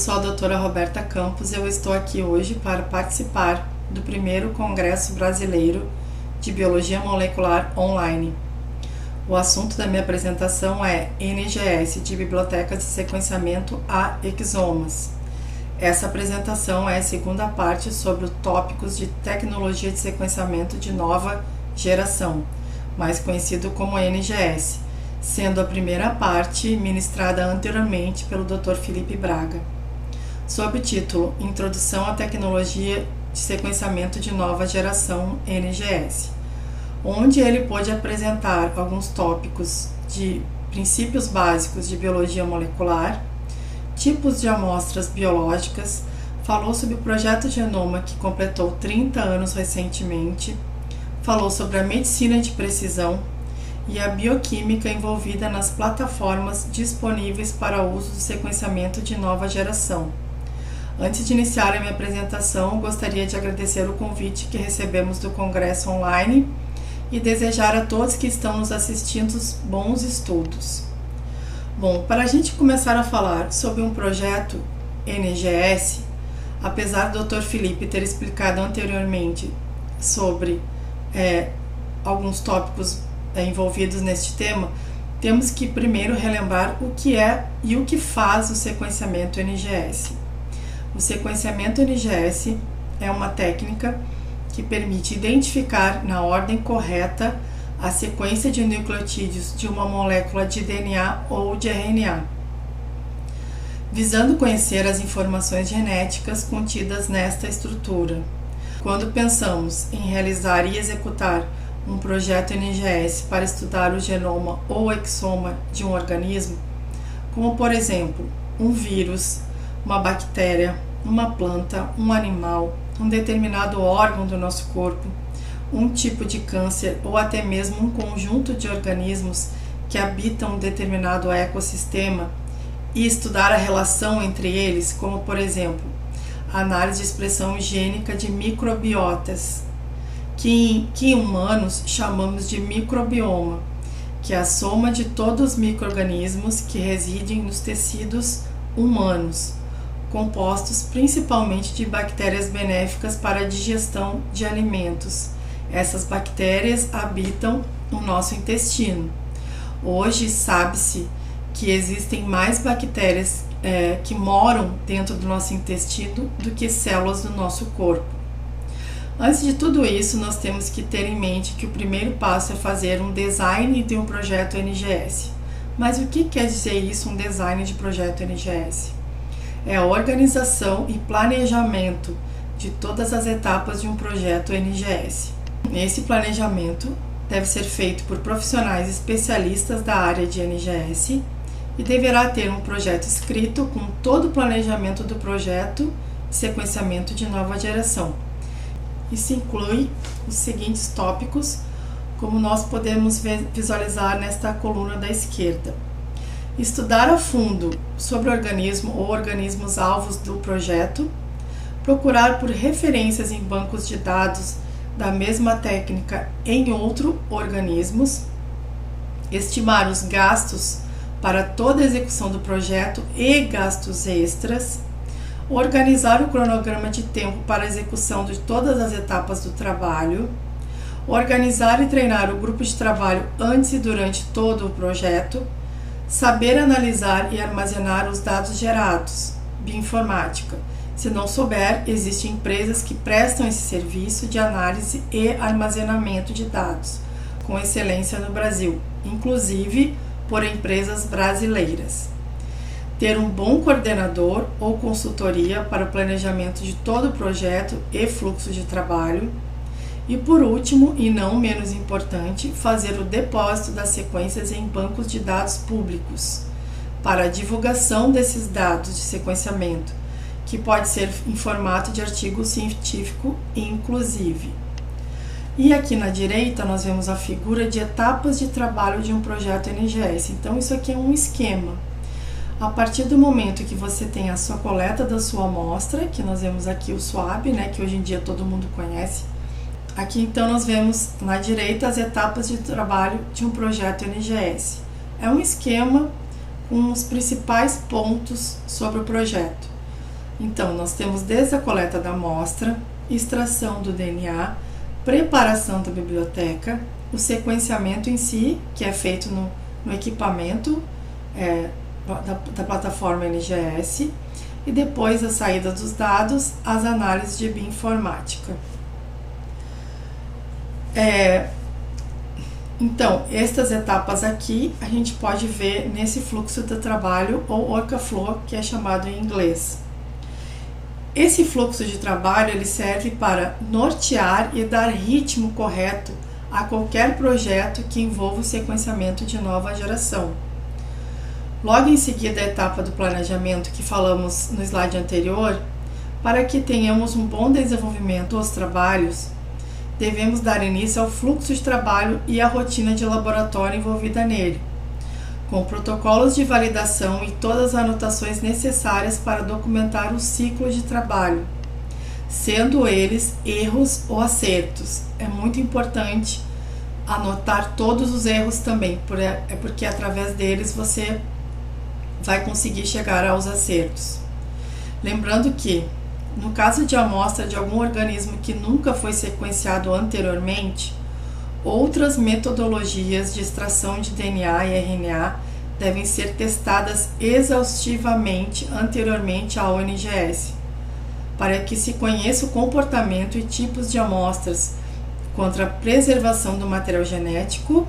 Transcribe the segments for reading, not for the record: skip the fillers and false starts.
sou a doutora Roberta Campos e eu estou aqui hoje para participar do primeiro Congresso Brasileiro de Biologia Molecular Online. O assunto da minha apresentação é NGS, de Bibliotecas de Sequenciamento a Exomas. Essa apresentação é a segunda parte sobre os tópicos de tecnologia de sequenciamento de nova geração, mais conhecido como NGS, sendo a primeira parte ministrada anteriormente pelo Dr. Felipe Braga, sob o título Introdução à Tecnologia de Sequenciamento de Nova Geração NGS, onde ele pôde apresentar alguns tópicos de princípios básicos de biologia molecular, tipos de amostras biológicas, falou sobre o projeto Genoma, que completou 30 anos recentemente, falou sobre a medicina de precisão e a bioquímica envolvida nas plataformas disponíveis para uso do sequenciamento de nova geração. Antes de iniciar a minha apresentação, gostaria de agradecer o convite que recebemos do Congresso Online e desejar a todos que estão nos assistindo bons estudos. Bom, para a gente começar a falar sobre um projeto NGS, apesar do Dr. Felipe ter explicado anteriormente sobre alguns tópicos envolvidos neste tema, temos que primeiro relembrar o que é e o que faz o sequenciamento NGS. O sequenciamento NGS é uma técnica que permite identificar na ordem correta a sequência de nucleotídeos de uma molécula de DNA ou de RNA, visando conhecer as informações genéticas contidas nesta estrutura. Quando pensamos em realizar e executar um projeto NGS para estudar o genoma ou exoma de um organismo, como por exemplo, um vírus, uma bactéria, uma planta, um animal, um determinado órgão do nosso corpo, um tipo de câncer ou até mesmo um conjunto de organismos que habitam um determinado ecossistema, e estudar a relação entre eles, como por exemplo, a análise de expressão gênica de microbiotas, que em humanos chamamos de microbioma, que é a soma de todos os micro-organismos que residem nos tecidos humanos, compostos principalmente de bactérias benéficas para a digestão de alimentos. Essas bactérias habitam o nosso intestino. Hoje sabe-se que existem mais bactérias que moram dentro do nosso intestino do que células do nosso corpo. Antes de tudo isso, nós temos que ter em mente que o primeiro passo é fazer um design de um projeto NGS. Mas o que quer dizer isso, um design de projeto NGS? É a organização e planejamento de todas as etapas de um projeto NGS. Esse planejamento deve ser feito por profissionais especialistas da área de NGS e deverá ter um projeto escrito com todo o planejamento do projeto de sequenciamento de nova geração. Isso inclui os seguintes tópicos, como nós podemos visualizar nesta coluna da esquerda. Estudar a fundo sobre o organismo ou organismos alvos do projeto, procurar por referências em bancos de dados da mesma técnica em outros organismos, estimar os gastos para toda a execução do projeto e gastos extras, organizar o cronograma de tempo para a execução de todas as etapas do trabalho, organizar e treinar o grupo de trabalho antes e durante todo o projeto, saber analisar e armazenar os dados gerados, bioinformática. Se não souber, existem empresas que prestam esse serviço de análise e armazenamento de dados, com excelência no Brasil, inclusive por empresas brasileiras. Ter um bom coordenador ou consultoria para o planejamento de todo o projeto e fluxo de trabalho. E por último, e não menos importante, fazer o depósito das sequências em bancos de dados públicos para a divulgação desses dados de sequenciamento, que pode ser em formato de artigo científico inclusive. E aqui na direita nós vemos a figura de etapas de trabalho de um projeto NGS. Então isso aqui é um esquema. A partir do momento que você tem a sua coleta da sua amostra, que nós vemos aqui o SWAB, que hoje em dia todo mundo conhece. Aqui então nós vemos na direita as etapas de trabalho de um projeto NGS. É um esquema com os principais pontos sobre o projeto. Então, nós temos desde a coleta da amostra, extração do DNA, preparação da biblioteca, o sequenciamento em si, que é feito no equipamento da plataforma NGS, e depois a saída dos dados, as análises de bioinformática. Então, estas etapas aqui a gente pode ver nesse fluxo de trabalho, ou workflow, que é chamado em inglês. Esse fluxo de trabalho ele serve para nortear e dar ritmo correto a qualquer projeto que envolva o sequenciamento de nova geração. Logo em seguida, a etapa do planejamento que falamos no slide anterior, para que tenhamos um bom desenvolvimento dos trabalhos, devemos dar início ao fluxo de trabalho e à rotina de laboratório envolvida nele, com protocolos de validação e todas as anotações necessárias para documentar o ciclo de trabalho, sendo eles erros ou acertos. É muito importante anotar todos os erros também, porque através deles você vai conseguir chegar aos acertos. Lembrando que, no caso de amostra de algum organismo que nunca foi sequenciado anteriormente, outras metodologias de extração de DNA e RNA devem ser testadas exaustivamente anteriormente ao NGS, para que se conheça o comportamento e tipos de amostras contra a preservação do material genético,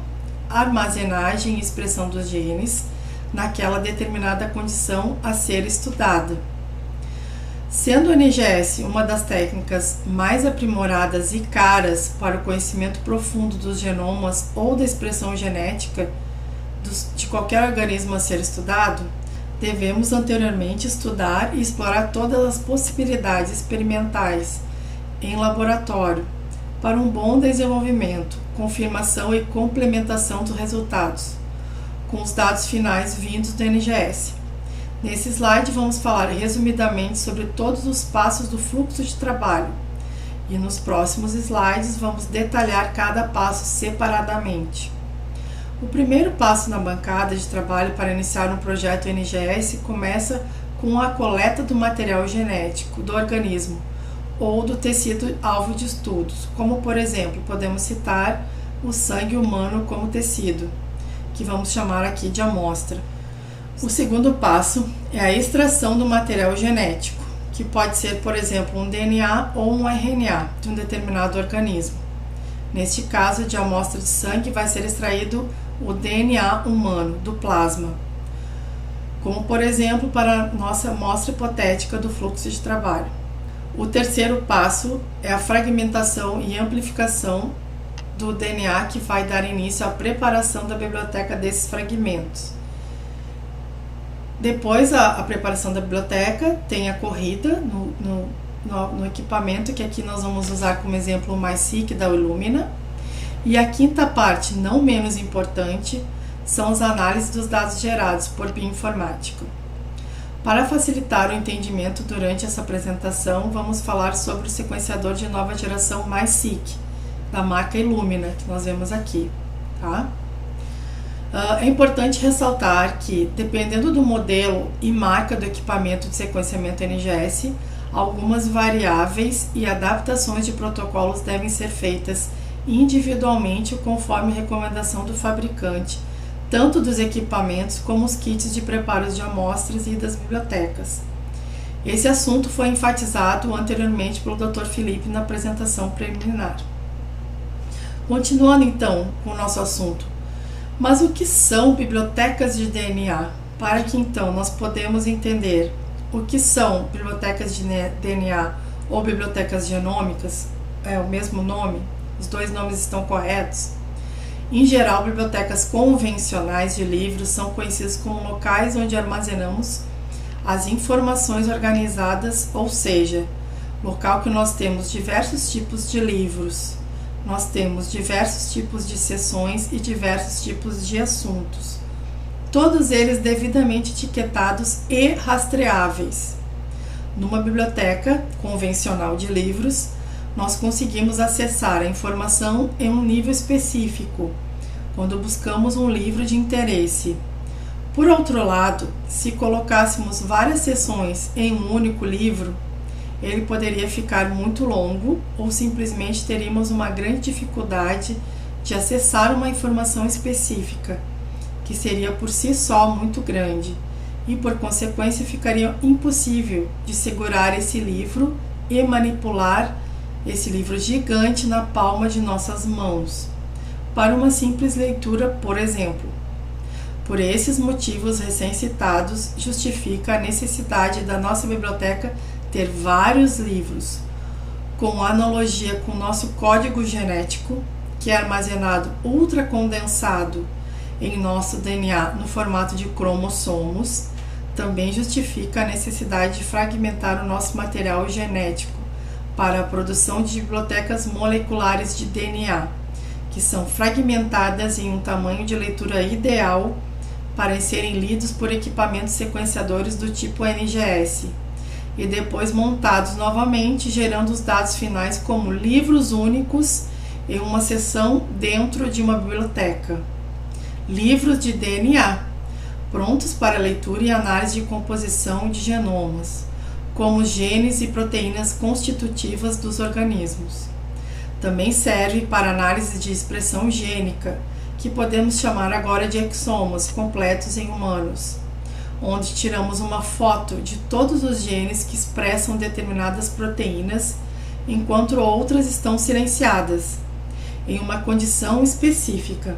armazenagem e expressão dos genes naquela determinada condição a ser estudada. Sendo o NGS uma das técnicas mais aprimoradas e caras para o conhecimento profundo dos genomas ou da expressão genética de qualquer organismo a ser estudado, devemos anteriormente estudar e explorar todas as possibilidades experimentais em laboratório para um bom desenvolvimento, confirmação e complementação dos resultados, com os dados finais vindos do NGS. Nesse slide vamos falar resumidamente sobre todos os passos do fluxo de trabalho e nos próximos slides vamos detalhar cada passo separadamente. O primeiro passo na bancada de trabalho para iniciar um projeto NGS começa com a coleta do material genético do organismo ou do tecido alvo de estudos, como por exemplo, podemos citar o sangue humano como tecido, que vamos chamar aqui de amostra. O segundo passo é a extração do material genético, que pode ser, por exemplo, um DNA ou um RNA de um determinado organismo. Neste caso, de amostra de sangue vai ser extraído o DNA humano do plasma, como por exemplo para a nossa amostra hipotética do fluxo de trabalho. O terceiro passo é a fragmentação e amplificação do DNA, que vai dar início à preparação da biblioteca desses fragmentos. Depois a preparação da biblioteca tem a corrida no equipamento, que aqui nós vamos usar como exemplo o MySeq da Illumina. E a quinta parte, não menos importante, são as análises dos dados gerados por bioinformática. Para facilitar o entendimento durante essa apresentação, vamos falar sobre o sequenciador de nova geração MySeq, da marca Illumina, que nós vemos aqui, tá? É importante ressaltar que, dependendo do modelo e marca do equipamento de sequenciamento NGS, algumas variáveis e adaptações de protocolos devem ser feitas individualmente conforme recomendação do fabricante, tanto dos equipamentos como os kits de preparos de amostras e das bibliotecas. Esse assunto foi enfatizado anteriormente pelo Dr. Felipe na apresentação preliminar. Continuando então com o nosso assunto, mas o que são bibliotecas de DNA? Para que então nós podemos entender o que são bibliotecas de DNA ou bibliotecas genômicas, é o mesmo nome, os dois nomes estão corretos. Em geral, bibliotecas convencionais de livros são conhecidas como locais onde armazenamos as informações organizadas, ou seja, local que nós temos diversos tipos de livros, nós temos diversos tipos de seções e diversos tipos de assuntos, todos eles devidamente etiquetados e rastreáveis. Numa biblioteca convencional de livros, nós conseguimos acessar a informação em um nível específico, quando buscamos um livro de interesse, Por outro lado, se colocássemos várias seções em um único livro, ele poderia ficar muito longo ou simplesmente teríamos uma grande dificuldade de acessar uma informação específica, que seria por si só muito grande e, por consequência, ficaria impossível de segurar esse livro e manipular esse livro gigante na palma de nossas mãos, para uma simples leitura, por exemplo. Por esses motivos recém-citados, justifica a necessidade da nossa biblioteca ter vários livros, com analogia com o nosso código genético, que é armazenado ultra condensado em nosso DNA no formato de cromossomos, também justifica a necessidade de fragmentar o nosso material genético para a produção de bibliotecas moleculares de DNA, que são fragmentadas em um tamanho de leitura ideal para serem lidos por equipamentos sequenciadores do tipo NGS e depois montados novamente, gerando os dados finais como livros únicos em uma seção dentro de uma biblioteca. Livros de DNA, prontos para leitura e análise de composição de genomas, como genes e proteínas constitutivas dos organismos. Também serve para análise de expressão gênica, que podemos chamar agora de exomas completos em humanos, onde tiramos uma foto de todos os genes que expressam determinadas proteínas, enquanto outras estão silenciadas, em uma condição específica.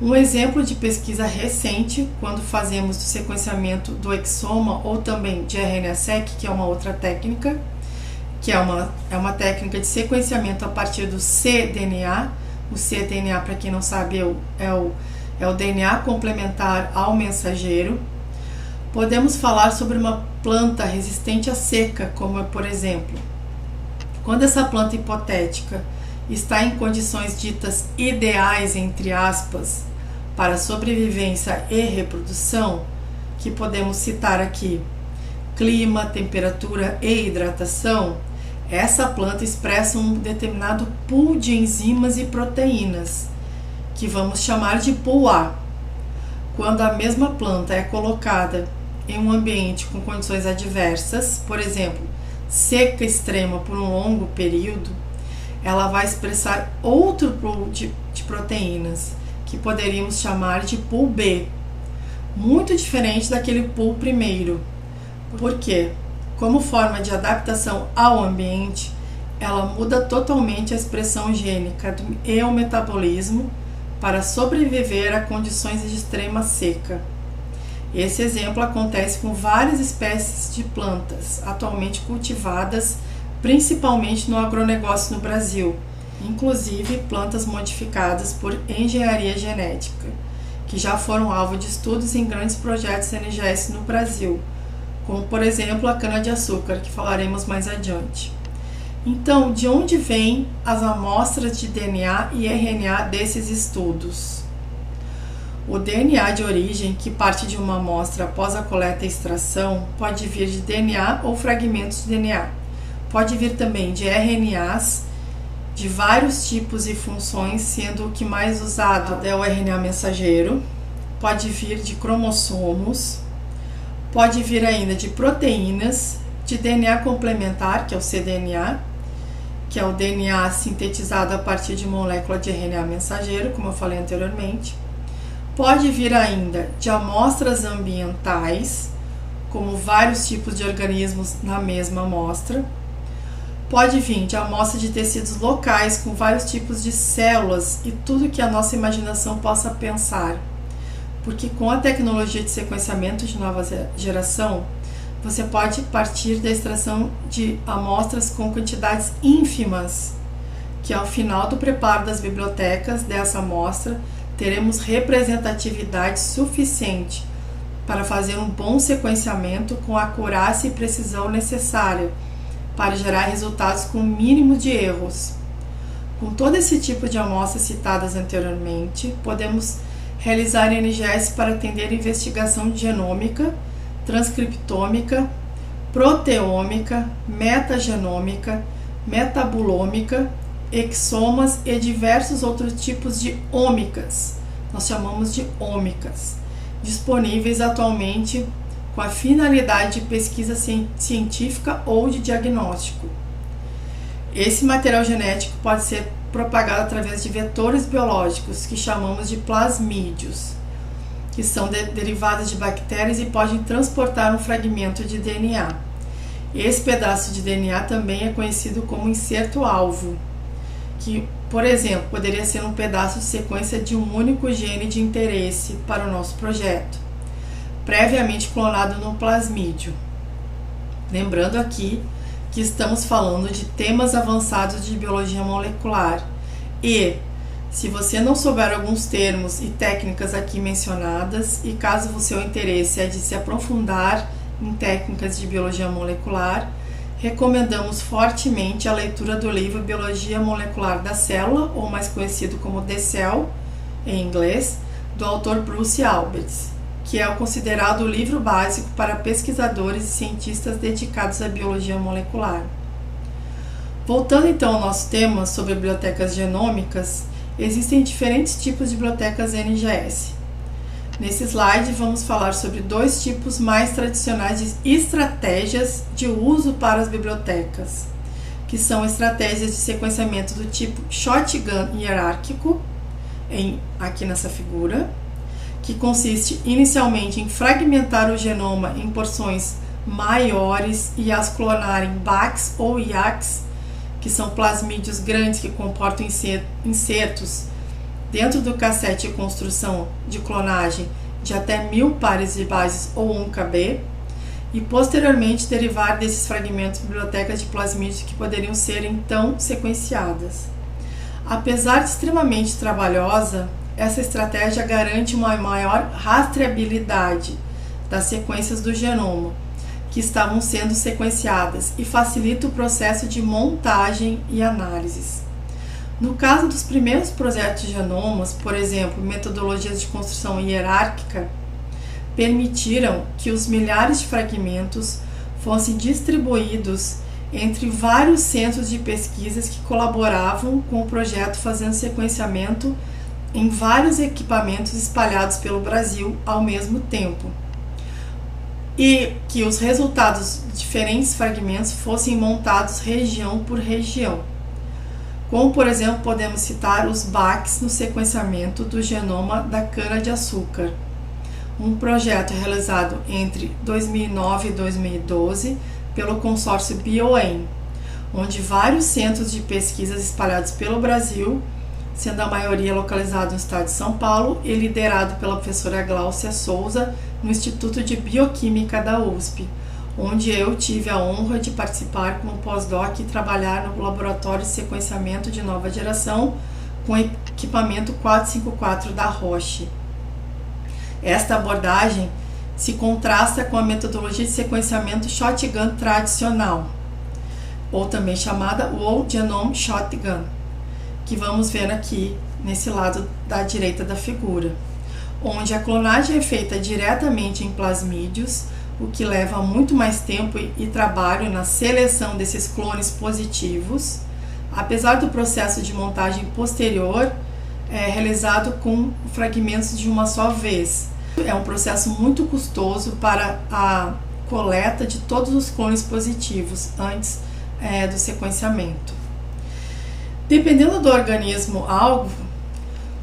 Um exemplo de pesquisa recente, quando fazemos o sequenciamento do exoma ou também de RNA-seq, que é uma outra técnica, que é uma técnica de sequenciamento a partir do cDNA. O cDNA, para quem não sabe, é o DNA complementar ao mensageiro. Podemos falar sobre uma planta resistente à seca, como por exemplo, quando essa planta hipotética está em condições ditas ideais, entre aspas, para sobrevivência e reprodução, que podemos citar aqui clima, temperatura e hidratação, essa planta expressa um determinado pool de enzimas e proteínas, que vamos chamar de pool A. Quando a mesma planta é colocada em um ambiente com condições adversas, por exemplo, seca extrema por um longo período, ela vai expressar outro pool de proteínas, que poderíamos chamar de pool B, muito diferente daquele pool primeiro. Por quê? Como forma de adaptação ao ambiente, ela muda totalmente a expressão gênica e o metabolismo para sobreviver a condições de extrema seca. Esse exemplo acontece com várias espécies de plantas atualmente cultivadas, principalmente no agronegócio no Brasil, inclusive plantas modificadas por engenharia genética, que já foram alvo de estudos em grandes projetos NGS no Brasil, como por exemplo a cana-de-açúcar, que falaremos mais adiante. Então, de onde vêm as amostras de DNA e RNA desses estudos? O DNA de origem, que parte de uma amostra após a coleta e extração, pode vir de DNA ou fragmentos de DNA. Pode vir também de RNAs de vários tipos e funções, sendo o que mais usado é o RNA mensageiro. Pode vir de cromossomos. Pode vir ainda de proteínas, de DNA complementar, que é o cDNA, que é o DNA sintetizado a partir de molécula de RNA mensageiro, como eu falei anteriormente. Pode vir ainda de amostras ambientais, como vários tipos de organismos na mesma amostra. Pode vir de amostra de tecidos locais, com vários tipos de células e tudo que a nossa imaginação possa pensar. Porque com a tecnologia de sequenciamento de nova geração, você pode partir da extração de amostras com quantidades ínfimas, que ao final do preparo das bibliotecas dessa amostra, teremos representatividade suficiente para fazer um bom sequenciamento com a acurácia e precisão necessária para gerar resultados com o mínimo de erros. Com todo esse tipo de amostras citadas anteriormente, podemos realizar NGS para atender investigação genômica, transcriptômica, proteômica, metagenômica, metabulômica, exomas e diversos outros tipos de ômicas. Nós chamamos de ômicas. disponíveis atualmente com a finalidade de pesquisa científica ou de diagnóstico. Esse material genético pode ser propagado através de vetores biológicos, que chamamos de plasmídios, que são derivados de bactérias e podem transportar um fragmento de DNA. Esse pedaço de DNA também é conhecido como inserto-alvo, que, por exemplo, poderia ser um pedaço de sequência de um único gene de interesse para o nosso projeto, previamente clonado no plasmídio. Lembrando aqui que estamos falando de temas avançados de biologia molecular e, se você não souber alguns termos e técnicas aqui mencionadas, e caso o seu interesse é de se aprofundar em técnicas de biologia molecular, recomendamos fortemente a leitura do livro Biologia Molecular da Célula, ou mais conhecido como The Cell, em inglês, do autor Bruce Alberts, que é considerado o livro básico para pesquisadores e cientistas dedicados à biologia molecular. Voltando então ao nosso tema sobre bibliotecas genômicas, existem diferentes tipos de bibliotecas NGS. Nesse slide vamos falar sobre dois tipos mais tradicionais de estratégias de uso para as bibliotecas, que são estratégias de sequenciamento do tipo shotgun hierárquico, aqui nessa figura, que consiste inicialmente em fragmentar o genoma em porções maiores e as clonar em BACs ou IACs, que são plasmídios grandes que comportam insertos dentro do cassete de construção de clonagem de até 1000 pares de bases ou 1 KB, e posteriormente derivar desses fragmentos bibliotecas de plasmídios que poderiam ser então sequenciadas. Apesar de extremamente trabalhosa, essa estratégia garante uma maior rastreabilidade das sequências do genoma que estavam sendo sequenciadas e facilita o processo de montagem e análises. No caso dos primeiros projetos de genomas, por exemplo, metodologias de construção hierárquica, permitiram que os milhares de fragmentos fossem distribuídos entre vários centros de pesquisas que colaboravam com o projeto, fazendo sequenciamento em vários equipamentos espalhados pelo Brasil ao mesmo tempo, e que os resultados de diferentes fragmentos fossem montados região por região. Como, por exemplo, podemos citar os BACs no sequenciamento do genoma da cana-de-açúcar, um projeto realizado entre 2009 e 2012 pelo consórcio BioEM, onde vários centros de pesquisas espalhados pelo Brasil, sendo a maioria localizado no estado de São Paulo e liderado pela professora Gláucia Souza no Instituto de Bioquímica da USP, onde eu tive a honra de participar como pós-doc e trabalhar no laboratório de sequenciamento de nova geração com equipamento 454 da Roche. Esta abordagem se contrasta com a metodologia de sequenciamento shotgun tradicional, ou também chamada Whole Genome Shotgun, que vamos ver aqui nesse lado da direita da figura, onde a clonagem é feita diretamente em plasmídios, o que leva muito mais tempo e trabalho na seleção desses clones positivos, apesar do processo de montagem posterior realizado com fragmentos de uma só vez. É um processo muito custoso para a coleta de todos os clones positivos antes do sequenciamento. Dependendo do organismo-alvo,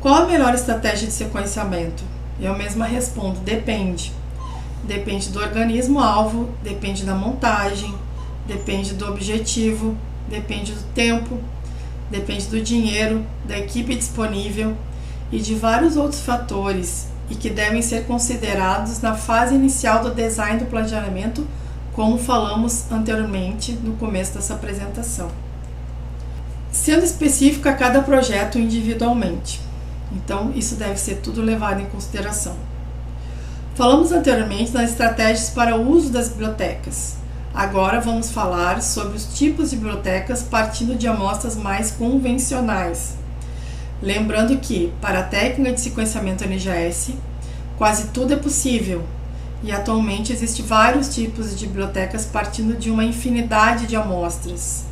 qual a melhor estratégia de sequenciamento? Eu mesma respondo, depende. Depende do organismo-alvo, depende da montagem, depende do objetivo, depende do tempo, depende do dinheiro, da equipe disponível e de vários outros fatores e que devem ser considerados na fase inicial do design do planejamento, como falamos anteriormente no começo dessa apresentação. Sendo específico a cada projeto individualmente. Então, isso deve ser tudo levado em consideração. Falamos anteriormente nas estratégias para o uso das bibliotecas. Agora vamos falar sobre os tipos de bibliotecas partindo de amostras mais convencionais. Lembrando que, para a técnica de sequenciamento NGS, quase tudo é possível, e atualmente existem vários tipos de bibliotecas partindo de uma infinidade de amostras,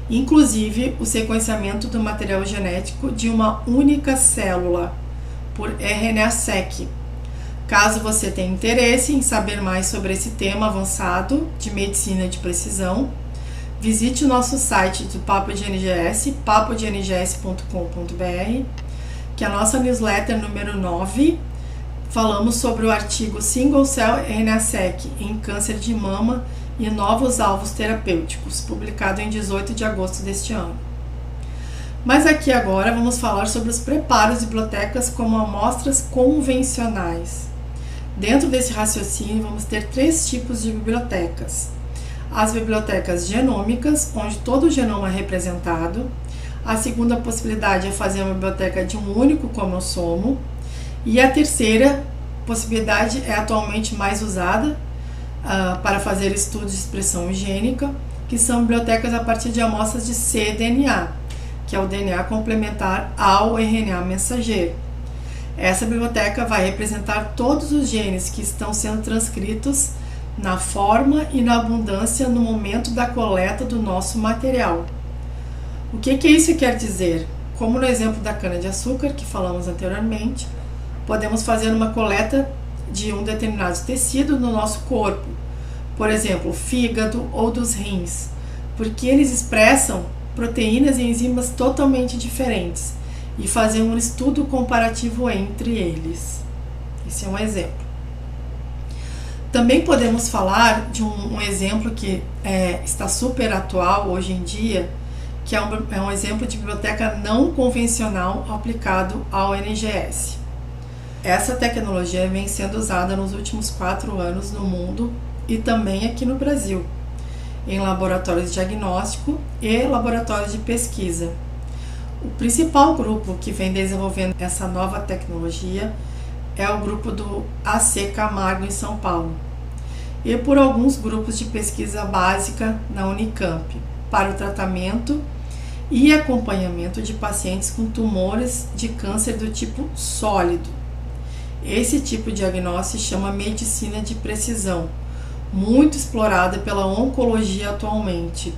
inclusive o sequenciamento do material genético de uma única célula, por RNA-seq, Caso você tenha interesse em saber mais sobre esse tema avançado de medicina de precisão, visite o nosso site do Papo de NGS, papodengS.com.br, que é a nossa newsletter número 9. Falamos sobre o artigo Single Cell RNA-seq em câncer de mama e novos alvos terapêuticos, publicado em 18 de agosto deste ano. Mas aqui agora vamos falar sobre os preparos de bibliotecas como amostras convencionais. Dentro desse raciocínio, vamos ter 3 tipos de bibliotecas. As bibliotecas genômicas, onde todo o genoma é representado. A segunda possibilidade é fazer uma biblioteca de um único cromossomo. E a terceira possibilidade é atualmente mais usada para fazer estudos de expressão gênica, que são bibliotecas a partir de amostras de cDNA, que é o DNA complementar ao RNA mensageiro. Essa biblioteca vai representar todos os genes que estão sendo transcritos na forma e na abundância no momento da coleta do nosso material. O que isso quer dizer? Como no exemplo da cana-de-açúcar, que falamos anteriormente, podemos fazer uma coleta de um determinado tecido no nosso corpo, por exemplo, o fígado ou dos rins, porque eles expressam proteínas e enzimas totalmente diferentes e fazer um estudo comparativo entre eles. Esse é um exemplo. Também podemos falar de um exemplo que está super atual hoje em dia, que é um exemplo de biblioteca não convencional aplicado ao NGS. Essa tecnologia vem sendo usada nos últimos 4 anos no mundo e também aqui no Brasil, em laboratórios de diagnóstico e laboratórios de pesquisa. O principal grupo que vem desenvolvendo essa nova tecnologia é o grupo do AC Camargo em São Paulo e por alguns grupos de pesquisa básica na Unicamp para o tratamento e acompanhamento de pacientes com tumores de câncer do tipo sólido. Esse tipo de diagnóstico se chama medicina de precisão, muito explorada pela oncologia atualmente.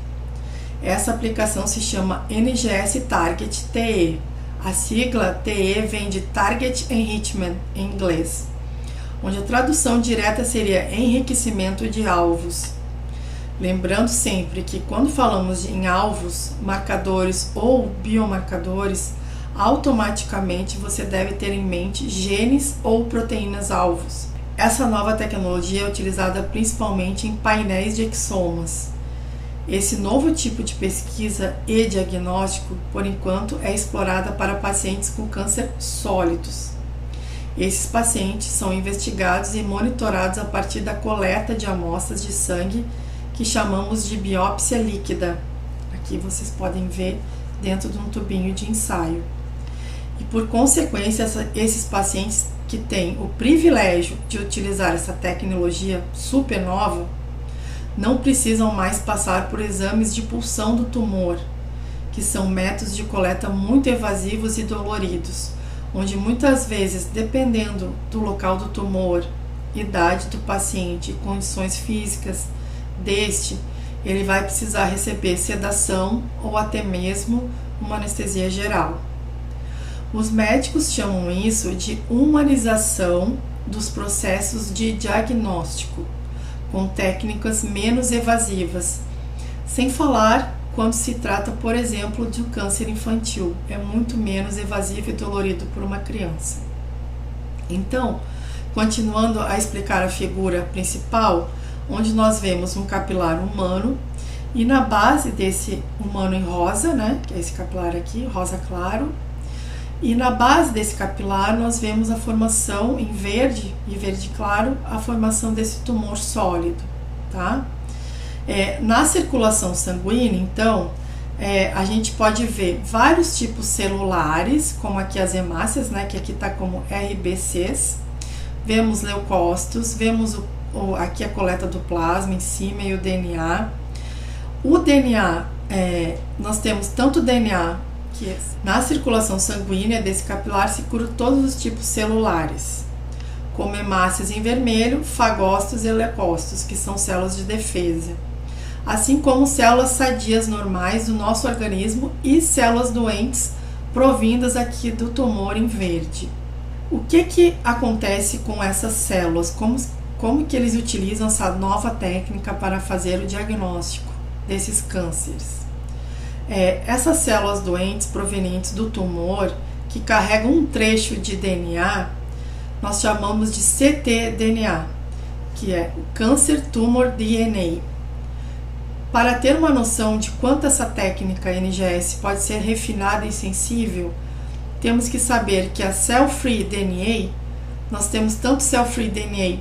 Essa aplicação se chama NGS Target TE. A sigla TE vem de Target Enrichment em inglês, onde a tradução direta seria enriquecimento de alvos. Lembrando sempre que quando falamos em alvos, marcadores ou biomarcadores, automaticamente você deve ter em mente genes ou proteínas alvos. Essa nova tecnologia é utilizada principalmente em painéis de exomas. Esse novo tipo de pesquisa e diagnóstico, por enquanto, é explorada para pacientes com câncer sólidos. Esses pacientes são investigados e monitorados a partir da coleta de amostras de sangue que chamamos de biópsia líquida. Aqui vocês podem ver dentro de um tubinho de ensaio. E por consequência, esses pacientes que têm o privilégio de utilizar essa tecnologia super nova não precisam mais passar por exames de pulsão do tumor, que são métodos de coleta muito evasivos e doloridos, onde muitas vezes, dependendo do local do tumor, idade do paciente e condições físicas deste, ele vai precisar receber sedação ou até mesmo uma anestesia geral. Os médicos chamam isso de humanização dos processos de diagnóstico, com técnicas menos evasivas, sem falar quando se trata, por exemplo, de um câncer infantil, é muito menos evasivo e dolorido por uma criança. Então, continuando a explicar a figura principal, onde nós vemos um capilar humano e na base desse humano em rosa, né, que é esse capilar aqui, rosa claro, e na base desse capilar nós vemos a formação em verde e verde claro, a formação desse tumor sólido, tá? Na circulação sanguínea, então, a gente pode ver vários tipos celulares, como aqui as hemácias, né, que aqui está como RBCs, vemos leucócitos, vemos aqui a coleta do plasma em cima e o DNA. O DNA, nós temos tanto o DNA que na circulação sanguínea desse capilar se cura todos os tipos celulares, como hemácias em vermelho, fagócitos e leucócitos, que são células de defesa, assim como células sadias normais do nosso organismo e células doentes provindas aqui do tumor em verde. O que acontece com essas células? Como que eles utilizam essa nova técnica para fazer o diagnóstico desses cânceres? Essas células doentes provenientes do tumor, que carregam um trecho de DNA, nós chamamos de ctDNA, que é o Cancer Tumor DNA. Para ter uma noção de quanto essa técnica NGS pode ser refinada e sensível, temos que saber que a cell-free DNA, nós temos tanto cell-free DNA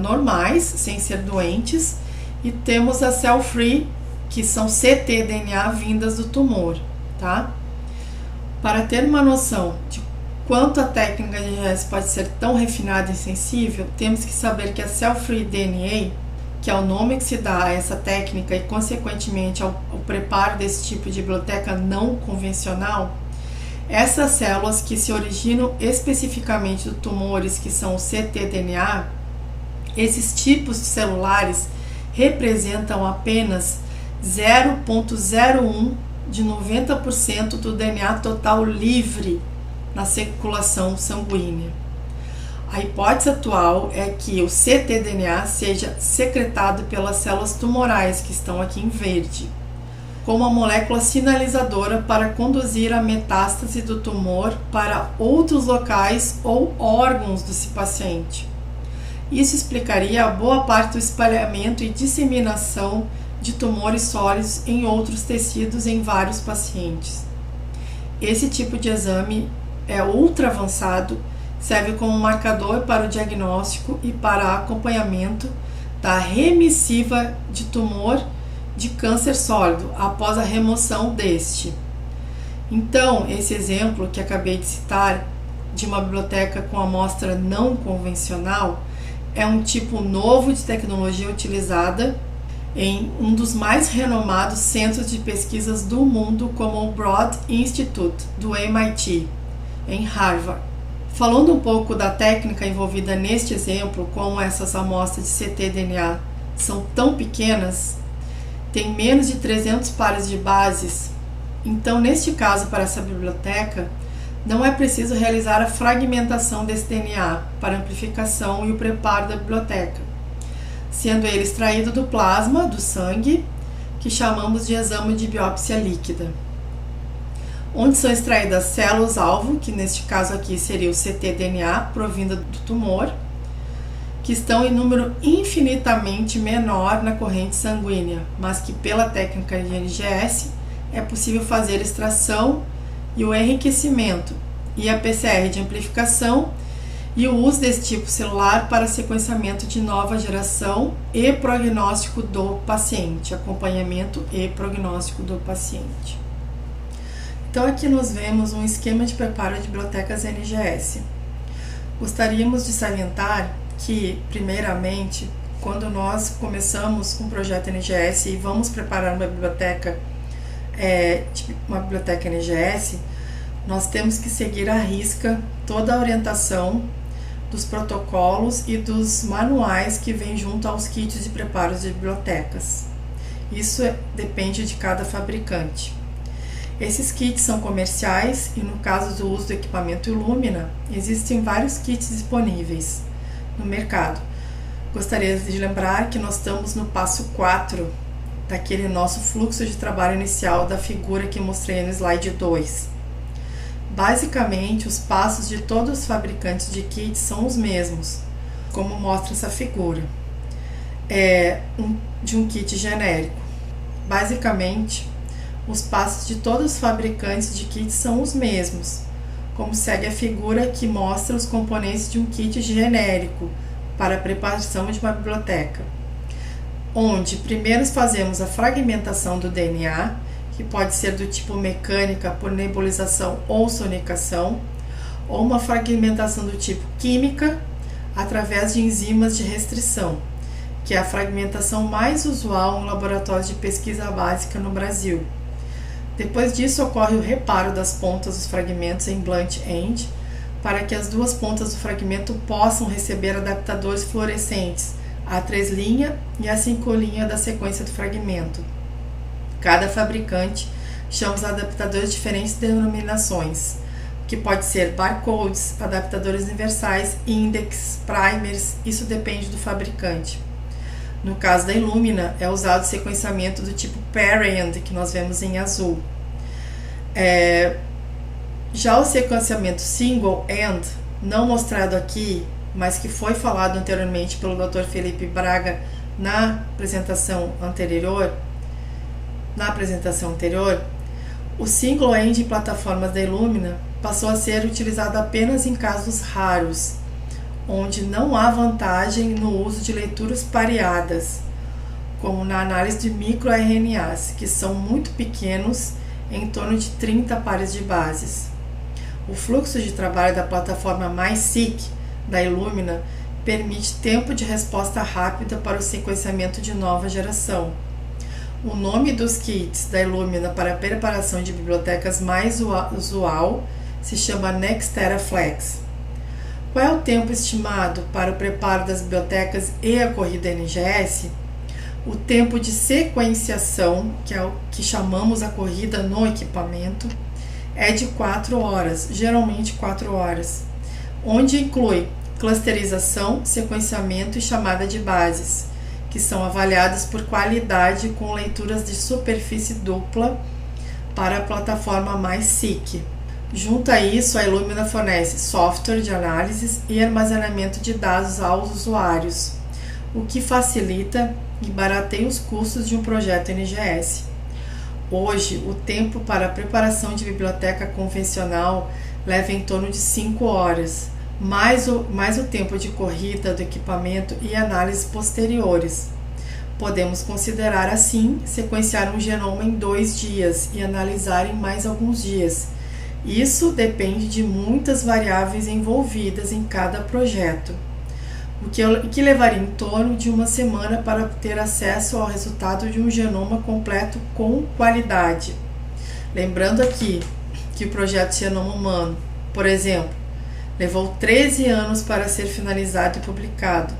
normais, sem ser doentes, e temos a cell-free, que são ctDNA vindas do tumor, tá? Para ter uma noção de quanto a técnica de NGS pode ser tão refinada e sensível, temos que saber que a cell-free DNA, que é o nome que se dá a essa técnica e, consequentemente, ao preparo desse tipo de biblioteca não convencional, essas células que se originam especificamente de tumores, que são o ctDNA, esses tipos celulares representam apenas 0,01 de 90% do DNA total livre na circulação sanguínea. A hipótese atual é que o ctDNA seja secretado pelas células tumorais, que estão aqui em verde, como uma molécula sinalizadora para conduzir a metástase do tumor para outros locais ou órgãos desse paciente. Isso explicaria a boa parte do espalhamento e disseminação de tumores sólidos em outros tecidos em vários pacientes. Esse tipo de exame é ultra avançado, serve como marcador para o diagnóstico e para acompanhamento da remissiva de tumor de câncer sólido após a remoção deste. Então, esse exemplo que acabei de citar de uma biblioteca com amostra não convencional é um tipo novo de tecnologia utilizada em um dos mais renomados centros de pesquisas do mundo, como o Broad Institute do MIT, em Harvard. Falando um pouco da técnica envolvida neste exemplo, como essas amostras de ctDNA são tão pequenas, tem menos de 300 pares de bases, então neste caso, para essa biblioteca, não é preciso realizar a fragmentação desse DNA para amplificação e o preparo da biblioteca, sendo ele extraído do plasma, do sangue, que chamamos de exame de biópsia líquida, onde são extraídas células-alvo, que neste caso aqui seria o ctDNA, provinda do tumor, que estão em número infinitamente menor na corrente sanguínea, mas que pela técnica de NGS é possível fazer extração e o enriquecimento, e a PCR de amplificação e o uso desse tipo celular para sequenciamento de nova geração e prognóstico do paciente, acompanhamento e prognóstico do paciente. Então aqui nós vemos um esquema de preparo de bibliotecas NGS. Gostaríamos de salientar que, primeiramente, quando nós começamos um projeto NGS e vamos preparar uma biblioteca NGS, nós temos que seguir à risca toda a orientação dos protocolos e dos manuais que vêm junto aos kits de preparo de bibliotecas. Isso depende de cada fabricante. Esses kits são comerciais e, no caso do uso do equipamento Illumina, existem vários kits disponíveis no mercado. Gostaria de lembrar que nós estamos no passo 4 daquele nosso fluxo de trabalho inicial da figura que mostrei no slide 2. Basicamente, os passos de todos os fabricantes de kits são os mesmos, como mostra essa figura, de um kit genérico. Basicamente, os passos de todos os fabricantes de kits são os mesmos, como segue a figura que mostra os componentes de um kit genérico para a preparação de uma biblioteca, onde primeiro fazemos a fragmentação do DNA, que pode ser do tipo mecânica por nebulização ou sonicação, ou uma fragmentação do tipo química através de enzimas de restrição, que é a fragmentação mais usual em laboratórios de pesquisa básica no Brasil. Depois disso, ocorre o reparo das pontas dos fragmentos em blunt end, para que as duas pontas do fragmento possam receber adaptadores fluorescentes, a 3' e a 5' da sequência do fragmento. Cada fabricante chama os adaptadores de diferentes denominações, que pode ser barcodes, adaptadores universais, index, primers, isso depende do fabricante. No caso da Illumina, é usado sequenciamento do tipo pair-end, que nós vemos em azul. Já o sequenciamento single-end, não mostrado aqui, mas que foi falado anteriormente pelo Dr. Felipe Braga na apresentação anterior, o single-end em plataformas da Illumina passou a ser utilizado apenas em casos raros, onde não há vantagem no uso de leituras pareadas, como na análise de microRNAs, que são muito pequenos, em torno de 30 pares de bases. O fluxo de trabalho da plataforma MySeq da Illumina permite tempo de resposta rápida para o sequenciamento de nova geração. O nome dos kits da Illumina para a preparação de bibliotecas mais usual se chama Nextera Flex. Qual é o tempo estimado para o preparo das bibliotecas e a corrida NGS? O tempo de sequenciação, que é o que chamamos a corrida no equipamento, é de 4 horas, geralmente 4 horas, onde inclui clusterização, sequenciamento e chamada de bases, que são avaliadas por qualidade com leituras de superfície dupla para a plataforma MySeq. Junto a isso, a Illumina fornece software de análise e armazenamento de dados aos usuários, o que facilita e barateia os custos de um projeto NGS. Hoje, o tempo para a preparação de biblioteca convencional leva em torno de 5 horas, mais o tempo de corrida do equipamento e análises posteriores. Podemos considerar assim sequenciar um genoma em 2 dias e analisar em mais alguns dias. Isso depende de muitas variáveis envolvidas em cada projeto, o que levaria em torno de 1 semana para ter acesso ao resultado de um genoma completo com qualidade. Lembrando aqui que o projeto Genoma Humano, por exemplo, levou 13 anos para ser finalizado e publicado,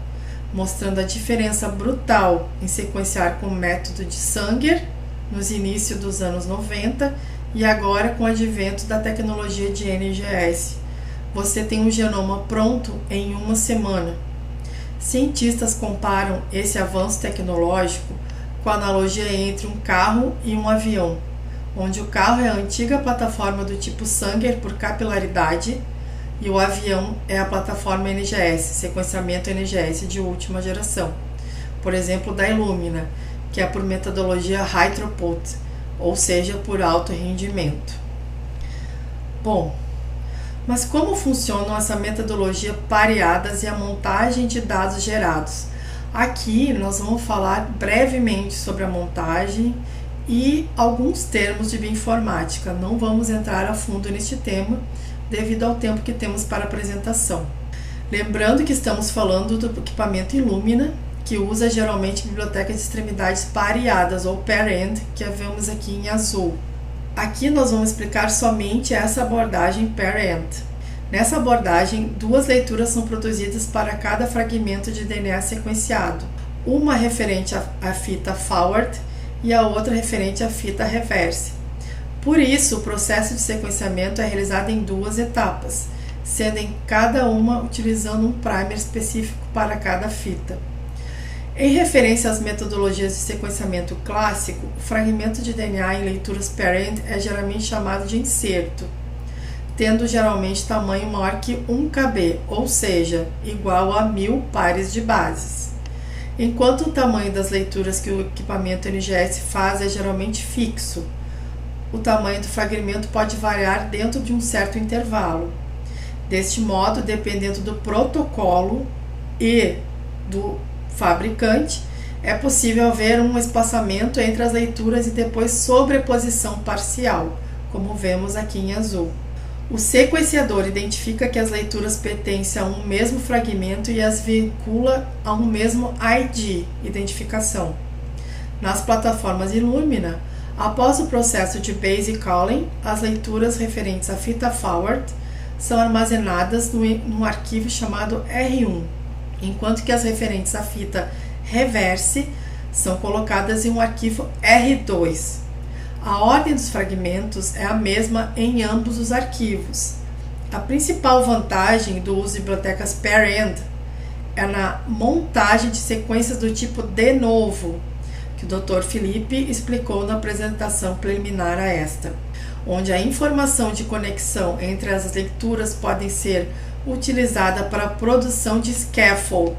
mostrando a diferença brutal em sequenciar com o método de Sanger nos inícios dos anos 90 e agora com o advento da tecnologia de NGS. Você tem um genoma pronto em 1 semana. Cientistas comparam esse avanço tecnológico com a analogia entre um carro e um avião, onde o carro é a antiga plataforma do tipo Sanger por capilaridade e o avião é a plataforma NGS, sequenciamento NGS de última geração, por exemplo da Illumina, que é por metodologia High Throughput, ou seja, por alto rendimento. Bom, mas como funcionam essa metodologia pareadas e a montagem de dados gerados? Aqui nós vamos falar brevemente sobre a montagem e alguns termos de bioinformática. Não vamos entrar a fundo neste tema, devido ao tempo que temos para a apresentação. Lembrando que estamos falando do equipamento Illumina, que usa geralmente bibliotecas de extremidades pareadas, ou pair-end, que vemos aqui em azul. Aqui nós vamos explicar somente essa abordagem pair-end. Nessa abordagem, 2 leituras são produzidas para cada fragmento de DNA sequenciado, uma referente à fita forward e a outra referente à fita reverse. Por isso, o processo de sequenciamento é realizado em 2 etapas, sendo em cada uma utilizando um primer específico para cada fita. Em referência às metodologias de sequenciamento clássico, o fragmento de DNA em leituras pair-end é geralmente chamado de inserto, tendo geralmente tamanho maior que 1 kb, ou seja, igual a 1000 pares de bases. Enquanto o tamanho das leituras que o equipamento NGS faz é geralmente fixo, o tamanho do fragmento pode variar dentro de um certo intervalo. Deste modo, dependendo do protocolo e do fabricante, é possível haver um espaçamento entre as leituras e depois sobreposição parcial, como vemos aqui em azul. O sequenciador identifica que as leituras pertencem a um mesmo fragmento e as vincula a um mesmo ID, identificação. Nas plataformas Illumina, após o processo de base calling, as leituras referentes à fita forward são armazenadas num arquivo chamado R1, enquanto que as referentes à fita reverse são colocadas em um arquivo R2. A ordem dos fragmentos é a mesma em ambos os arquivos. A principal vantagem do uso de bibliotecas pair-end é na montagem de sequências do tipo de novo, que o Dr. Felipe explicou na apresentação preliminar a esta, onde a informação de conexão entre as leituras pode ser utilizada para a produção de scaffold.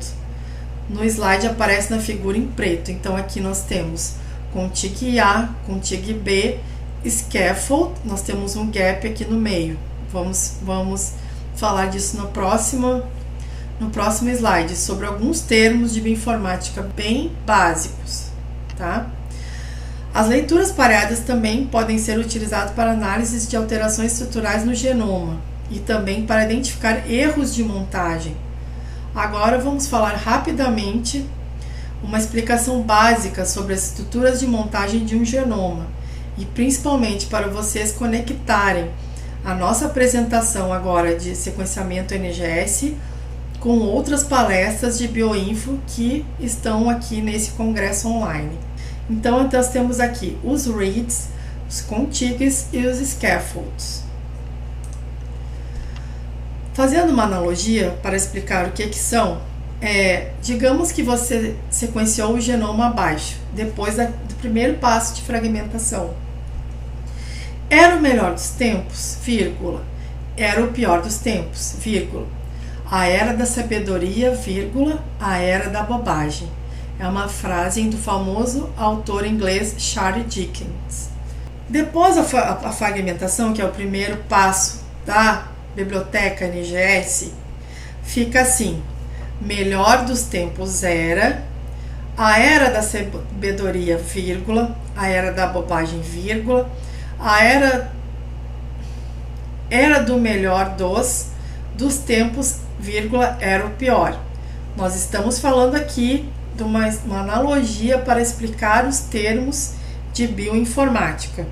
No slide aparece na figura em preto, então aqui nós temos contig A, contig B, scaffold, nós temos um gap aqui no meio. Vamos falar disso no próximo slide, sobre alguns termos de bioinformática bem básicos, tá? As leituras pareadas também podem ser utilizadas para análise de alterações estruturais no genoma e também para identificar erros de montagem. Agora vamos falar rapidamente uma explicação básica sobre as estruturas de montagem de um genoma e principalmente para vocês conectarem a nossa apresentação agora de sequenciamento NGS com outras palestras de bioinfo que estão aqui nesse congresso online. Então nós temos aqui os reads, os contigs e os scaffolds. Fazendo uma analogia para explicar o que são, digamos que você sequenciou o genoma abaixo, depois do primeiro passo de fragmentação. Era o melhor dos tempos, vírgula. Era o pior dos tempos, vírgula. A era da sabedoria, vírgula, a era da bobagem. É uma frase do famoso autor inglês Charles Dickens. Depois a fragmentação, que é o primeiro passo da biblioteca NGS, fica assim: melhor dos tempos era, a era da sabedoria, vírgula, a era da bobagem, vírgula, a era do melhor dos tempos, vírgula, era o pior. Nós estamos falando aqui de uma analogia para explicar os termos de bioinformática.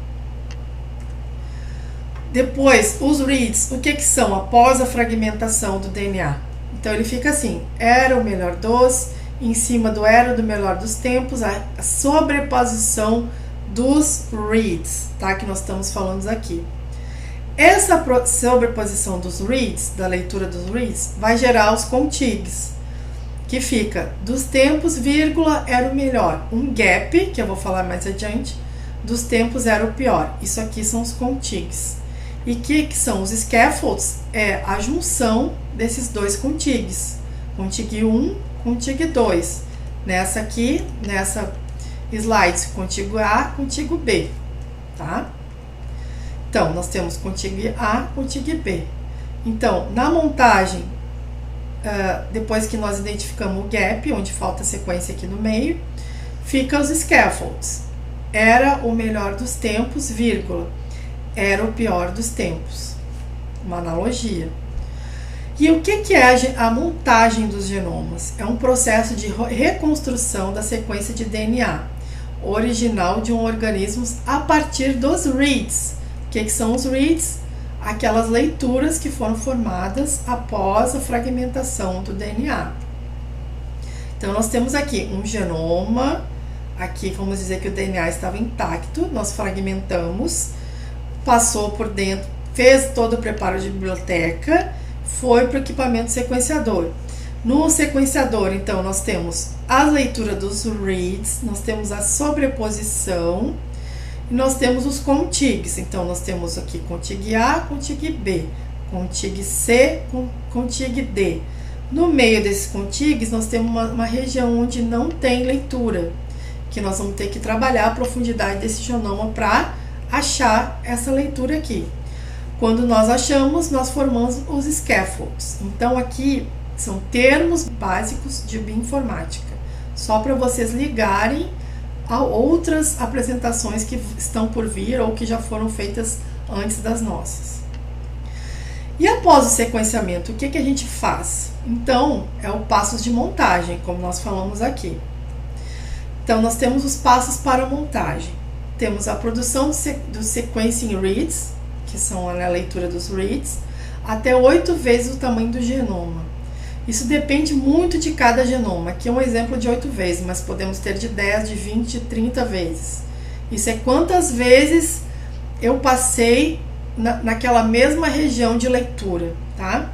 Depois, os reads, o que são após a fragmentação do DNA? Então ele fica assim: era o melhor dos, em cima do era do melhor dos tempos, a sobreposição dos reads, tá? Que nós estamos falando aqui. Essa sobreposição dos reads, da leitura dos reads, vai gerar os contigs, que fica dos tempos, vírgula, era o melhor. Um gap, que eu vou falar mais adiante, dos tempos era o pior. Isso aqui são os contigs. E que são os scaffolds? É a junção desses dois contigs. Contig 1, contig 2. Nessa slides, contigo A, contigo B, tá? Então, nós temos contigo A, contigo B. Então, na montagem, depois que nós identificamos o gap, onde falta a sequência aqui no meio, fica os scaffolds. Era o melhor dos tempos, vírgula, era o pior dos tempos. Uma analogia. E o que é a montagem dos genomas? É um processo de reconstrução da sequência de DNA original de um organismo a partir dos reads. O que são os reads? Aquelas leituras que foram formadas após a fragmentação do DNA. Então, nós temos aqui um genoma, aqui vamos dizer que o DNA estava intacto, nós fragmentamos, passou por dentro, fez todo o preparo de biblioteca, foi para o equipamento sequenciador. No sequenciador, então, nós temos a leitura dos reads, nós temos a sobreposição, e nós temos os contigs. Então, nós temos aqui contig A, contig B, contig C, contig D. No meio desses contigs, nós temos uma região onde não tem leitura, que nós vamos ter que trabalhar a profundidade desse genoma para achar essa leitura aqui. Quando nós achamos, nós formamos os scaffolds. Então, aqui são termos básicos de bioinformática, só para vocês ligarem a outras apresentações que estão por vir ou que já foram feitas antes das nossas. E após o sequenciamento, o que a gente faz? Então, é o passos de montagem, como nós falamos aqui. Então, nós temos os passos para a montagem. Temos a produção do sequencing reads, que são a leitura dos reads, até 8 vezes o tamanho do genoma. Isso depende muito de cada genoma. Aqui é um exemplo de 8 vezes, mas podemos ter de 10, de 20, de 30 vezes. Isso é quantas vezes eu passei naquela mesma região de leitura, tá?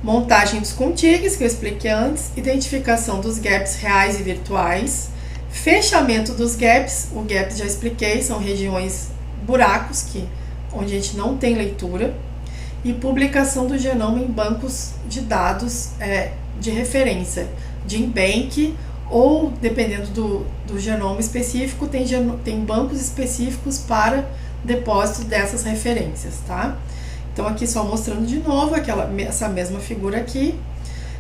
Montagem dos contigs, que eu expliquei antes, identificação dos gaps reais e virtuais, fechamento dos gaps, o gaps já expliquei, são regiões, buracos, onde a gente não tem leitura, e publicação do genoma em bancos de dados de referência, de Genbank, ou, dependendo do genoma específico, tem bancos específicos para depósito dessas referências, tá? Então, aqui só mostrando de novo essa mesma figura aqui.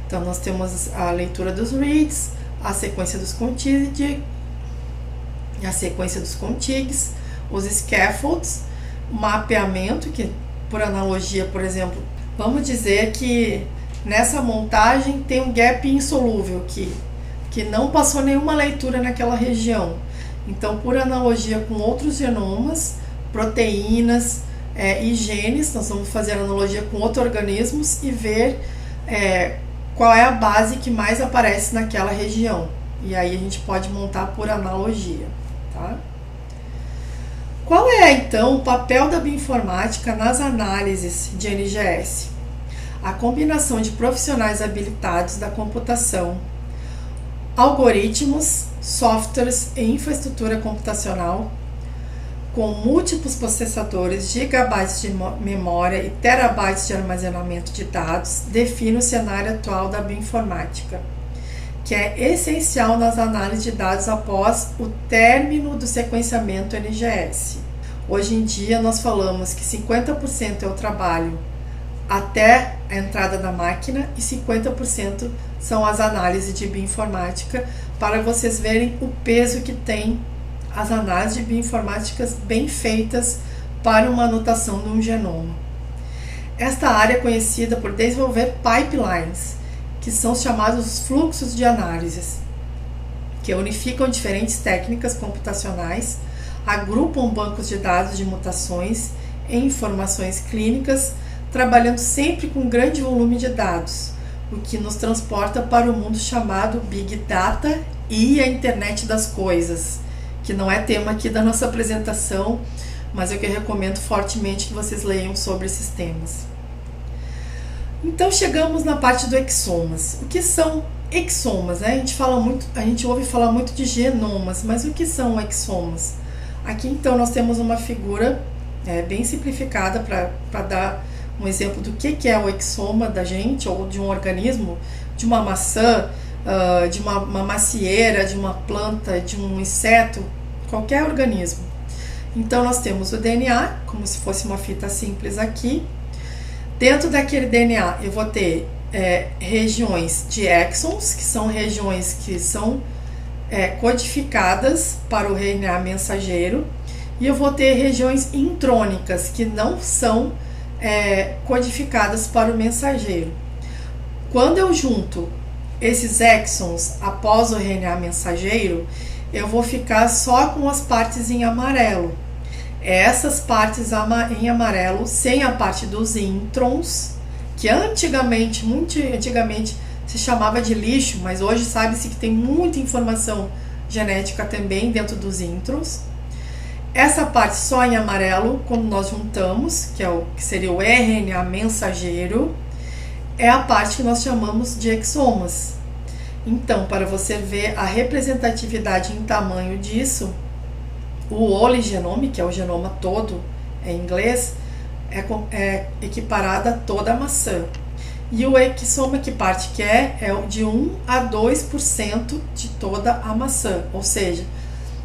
Então, nós temos a leitura dos reads, a sequência dos contigs, os scaffolds, o mapeamento, que por analogia, por exemplo, vamos dizer que nessa montagem tem um gap insolúvel que não passou nenhuma leitura naquela região. Então, por analogia com outros genomas, proteínas e genes, nós vamos fazer analogia com outros organismos e ver qual é a base que mais aparece naquela região. E aí a gente pode montar por analogia, tá? Qual é, então, o papel da bioinformática nas análises de NGS? A combinação de profissionais habilitados da computação, algoritmos, softwares e infraestrutura computacional, com múltiplos processadores, gigabytes de memória e terabytes de armazenamento de dados, define o cenário atual da bioinformática, que é essencial nas análises de dados após o término do sequenciamento NGS. Hoje em dia, nós falamos que 50% é o trabalho até a entrada da máquina e 50% são as análises de bioinformática, para vocês verem o peso que tem as análises de bioinformáticas bem feitas para uma anotação de um genoma. Esta área é conhecida por desenvolver pipelines, que são chamados fluxos de análises, que unificam diferentes técnicas computacionais, agrupam bancos de dados de mutações e informações clínicas, trabalhando sempre com grande volume de dados, o que nos transporta para o mundo chamado Big Data e a Internet das Coisas, que não é tema aqui da nossa apresentação, mas eu que recomendo fortemente que vocês leiam sobre esses temas. Então chegamos na parte do exomas. O que são exomas, né? A gente ouve falar muito de genomas, mas o que são exomas? Aqui então nós temos uma figura bem simplificada para dar um exemplo do que é o exoma da gente, ou de um organismo, de uma maçã, de uma macieira, de uma planta, de um inseto, qualquer organismo. Então nós temos o DNA, como se fosse uma fita simples aqui. Dentro daquele DNA eu vou ter regiões de exons, que são regiões que são codificadas para o RNA mensageiro, e eu vou ter regiões intrônicas, que não são codificadas para o mensageiro. Quando eu junto esses exons após o RNA mensageiro, eu vou ficar só com as partes em amarelo. Essas partes em amarelo, sem a parte dos introns, que antigamente, muito antigamente, se chamava de lixo, mas hoje sabe-se que tem muita informação genética também dentro dos introns. Essa parte só em amarelo, quando nós juntamos, que seria o RNA mensageiro, é a parte que nós chamamos de exomas. Então, para você ver a representatividade em tamanho disso, o whole genome, que é o genoma todo em inglês, é equiparado a toda a maçã. E o exoma, que parte que é de 1 a 2% de toda a maçã, ou seja,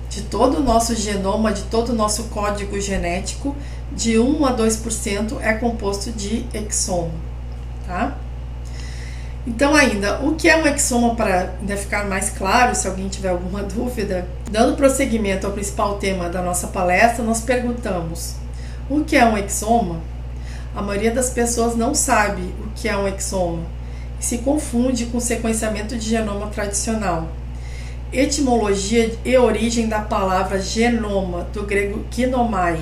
de todo o nosso genoma, de todo o nosso código genético, de 1 a 2% é composto de exoma, tá? Então, ainda, o que é um exoma, para ainda ficar mais claro, se alguém tiver alguma dúvida, dando prosseguimento ao principal tema da nossa palestra, nós perguntamos: o que é um exoma? A maioria das pessoas não sabe o que é um exoma e se confunde com o sequenciamento de genoma tradicional. Etimologia e origem da palavra genoma, do grego ginomai,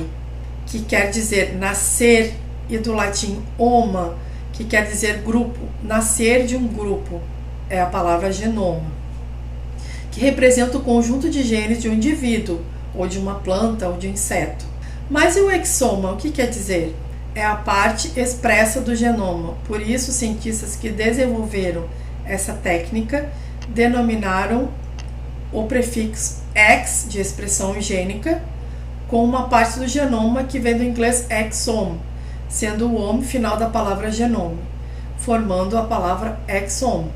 que quer dizer nascer, e do latim oma, que quer dizer grupo, nascer de um grupo, é a palavra genoma, que representa o conjunto de genes de um indivíduo, ou de uma planta, ou de um inseto. Mas e o exoma, o que quer dizer? É a parte expressa do genoma. Por isso, cientistas que desenvolveram essa técnica denominaram o prefixo X, de expressão gênica, com uma parte do genoma que vem do inglês exome, sendo o ome final da palavra genome, formando a palavra exome.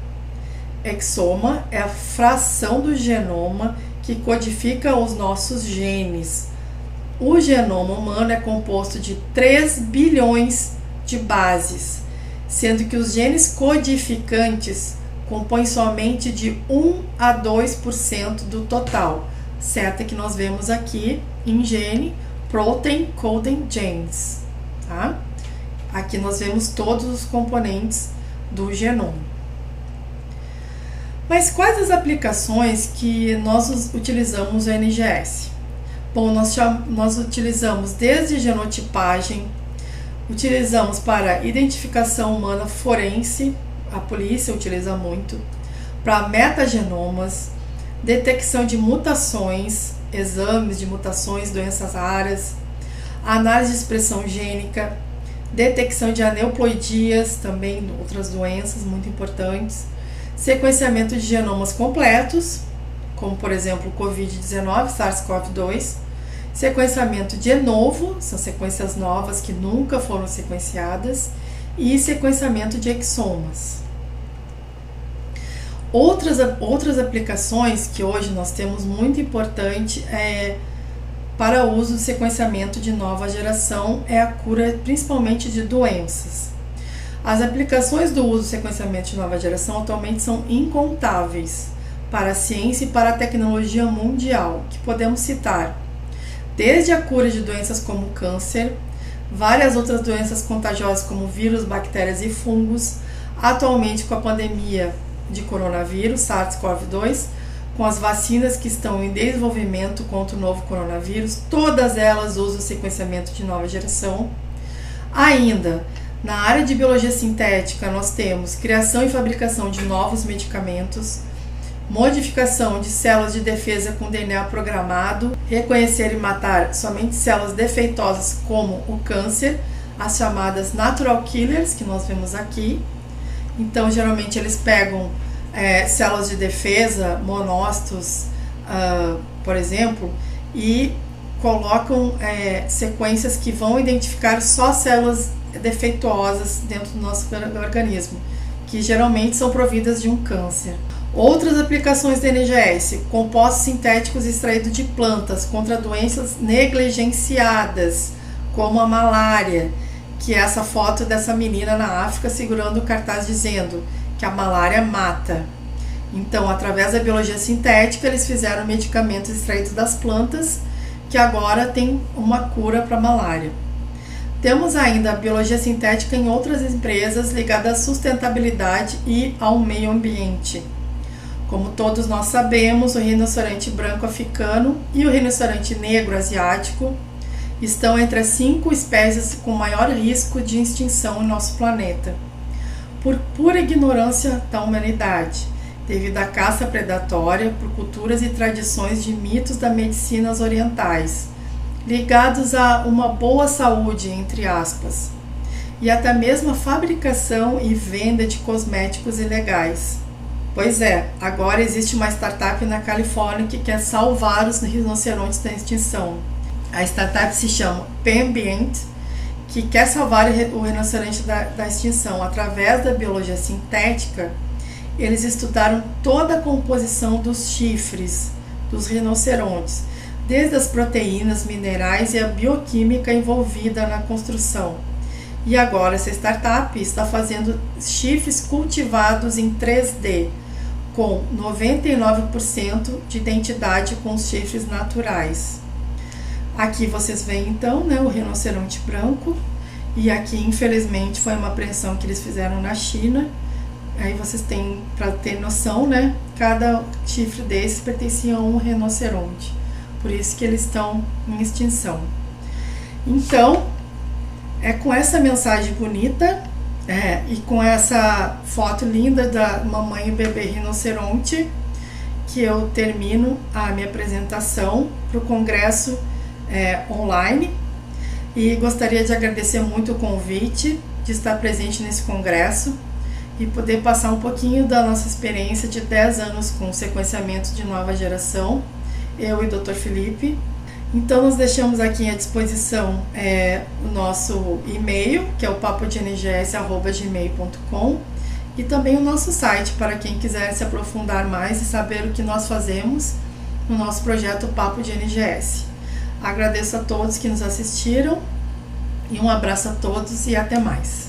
Exoma é a fração do genoma que codifica os nossos genes. O genoma humano é composto de 3 bilhões de bases, sendo que os genes codificantes compõem somente de 1 a 2% do total, seta que nós vemos aqui em gene, Protein Coding Genes. Tá? Aqui nós vemos todos os componentes do genoma. Mas quais as aplicações que nós utilizamos o NGS? Bom, nós utilizamos desde genotipagem, utilizamos para identificação humana forense, a polícia utiliza muito, para metagenomas, detecção de mutações, exames de mutações, doenças raras, análise de expressão gênica, detecção de aneuploidias, também outras doenças muito importantes, sequenciamento de genomas completos, como por exemplo o Covid-19, SARS-CoV-2, sequenciamento de novo, são sequências novas que nunca foram sequenciadas, e sequenciamento de exomas. Outras aplicações que hoje nós temos muito importante para o uso do sequenciamento de nova geração é a cura principalmente de doenças. As aplicações do uso do sequenciamento de nova geração atualmente são incontáveis para a ciência e para a tecnologia mundial, que podemos citar desde a cura de doenças como câncer, várias outras doenças contagiosas como vírus, bactérias e fungos, atualmente com a pandemia de coronavírus, SARS-CoV-2, com as vacinas que estão em desenvolvimento contra o novo coronavírus, todas elas usam sequenciamento de nova geração. Ainda, na área de biologia sintética, nós temos criação e fabricação de novos medicamentos, modificação de células de defesa com DNA programado, reconhecer e matar somente células defeitosas como o câncer, as chamadas natural killers, que nós vemos aqui. Então, geralmente eles pegam células de defesa, monócitos, por exemplo, e colocam sequências que vão identificar só células defeituosas dentro do nosso organismo, que geralmente são providas de um câncer. Outras aplicações do NGS, compostos sintéticos extraídos de plantas contra doenças negligenciadas, como a malária, que é essa foto dessa menina na África segurando o cartaz dizendo que a malária mata. Então, através da biologia sintética, eles fizeram medicamentos extraídos das plantas que agora tem uma cura para a malária. Temos ainda a biologia sintética em outras empresas ligadas à sustentabilidade e ao meio ambiente. Como todos nós sabemos, o rinoceronte branco africano e o rinoceronte negro asiático estão entre as 5 espécies com maior risco de extinção em nosso planeta, por pura ignorância da humanidade, devido à caça predatória por culturas e tradições de mitos das medicinas orientais, ligados a uma boa saúde, entre aspas, e até mesmo a fabricação e venda de cosméticos ilegais. Pois é, agora existe uma startup na Califórnia que quer salvar os rinocerontes da extinção. A startup se chama Pembient, que quer salvar o rinoceronte da extinção. Através da biologia sintética, eles estudaram toda a composição dos chifres dos rinocerontes, desde as proteínas, minerais e a bioquímica envolvida na construção. E agora essa startup está fazendo chifres cultivados em 3D, com 99% de identidade com os chifres naturais. Aqui vocês veem então, né, o rinoceronte branco, e aqui infelizmente foi uma apreensão que eles fizeram na China. Aí vocês têm, para ter noção, né, cada chifre desses pertencia a um rinoceronte, por isso que eles estão em extinção. Então, é com essa mensagem bonita e com essa foto linda da mamãe e bebê rinoceronte que eu termino a minha apresentação para o congresso online, E gostaria de agradecer muito o convite de estar presente nesse congresso e poder passar um pouquinho da nossa experiência de 10 anos com sequenciamento de nova geração, eu e o Dr. Felipe. Então, nós deixamos aqui à disposição o nosso e-mail, que é o papodngS@gmail.com, e também o nosso site, para quem quiser se aprofundar mais e saber o que nós fazemos no nosso projeto Papo de NGS. Agradeço a todos que nos assistiram e um abraço a todos e até mais.